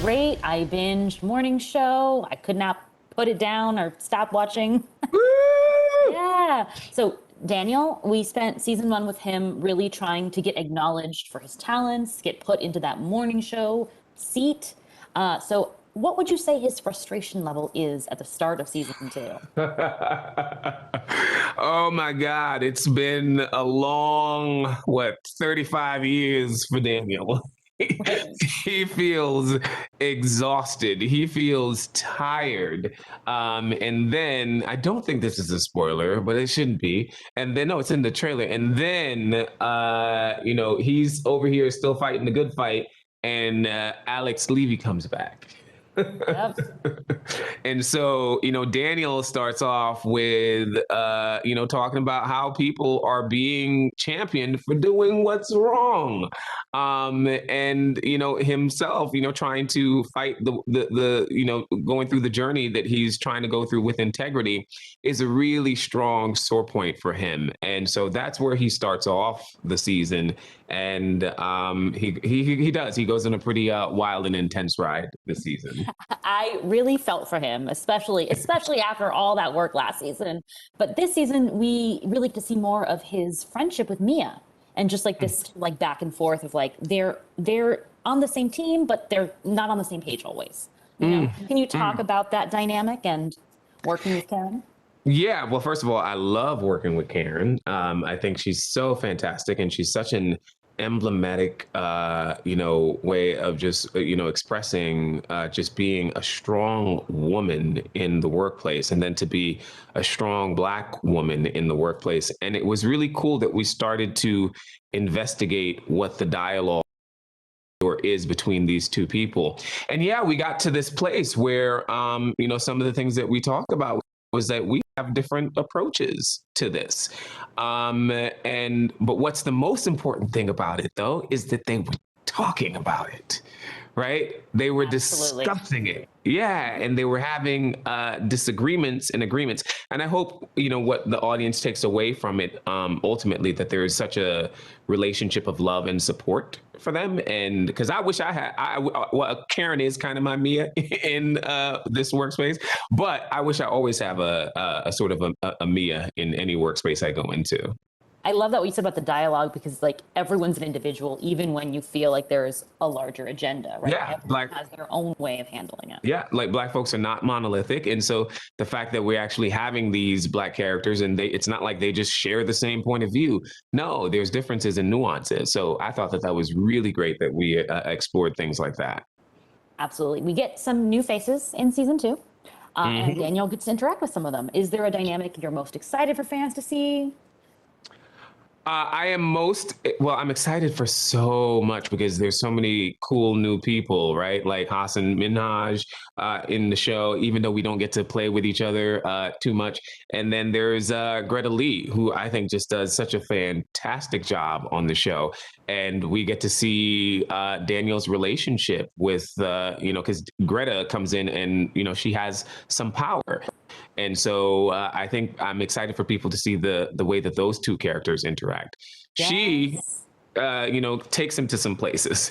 great. I binged morning show. I could not put it down or stop watching. Yeah. So Daniel, we spent season 1 with him really trying to get acknowledged for his talents, get put into that morning show seat. So what would you say his frustration level is at the start of season 2? Oh my God, it's been a long, 35 years for Daniel. Right. He feels exhausted. He feels tired. And then I don't think this is a spoiler, but it shouldn't be. And then no, it's in the trailer. And then he's over here still fighting the good fight, and Alex Levy comes back. Yep. And so, Daniel starts off with, talking about how people are being championed for doing what's wrong. Himself, trying to fight going through the journey that he's trying to go through with integrity is a really strong sore point for him. And so that's where he starts off the season. And he does. He goes on a pretty wild and intense ride this season. I really felt for him, especially after all that work last season. But this season, we really get to see more of his friendship with Mia, and just like this like back and forth of like they're on the same team, but they're not on the same page always. Can you talk about that dynamic and working with Karen? Yeah, well, first of all, I love working with Karen. I think she's so fantastic, and she's such an emblematic, way of just, expressing, just being a strong woman in the workplace, and then to be a strong Black woman in the workplace. And it was really cool that we started to investigate what the dialogue is between these two people. And yeah, we got to this place where, some of the things that we talked about was that we have different approaches to this. But what's the most important thing about it, though, is that they were talking about it, right? They were Absolutely. discussing it. Yeah, and they were having disagreements and agreements. And I hope, what the audience takes away from it, ultimately, that there is such a relationship of love and support for them. And because I wish I had, Karen is kind of my Mia in this workspace, but I wish I always have a sort of a Mia in any workspace I go into. I love that what you said about the dialogue, because like everyone's an individual, even when you feel like there's a larger agenda, right? Yeah, Everyone has their own way of handling it. Yeah, like Black folks are not monolithic. And so the fact that we're actually having these Black characters, and it's not like they just share the same point of view. No, there's differences and nuances. So I thought that was really great that we explored things like that. Absolutely. We get some new faces in season 2. And Daniel gets to interact with some of them. Is there a dynamic you're most excited for fans to see? I'm excited for so much because there's so many cool new people, right? Like Hassan Minhaj in the show, even though we don't get to play with each other too much. And then there's Greta Lee, who I think just does such a fantastic job on the show. And we get to see Daniel's relationship with, because Greta comes in and, she has some power. And so I think I'm excited for people to see the way that those two characters interact. Yes. She, takes him to some places.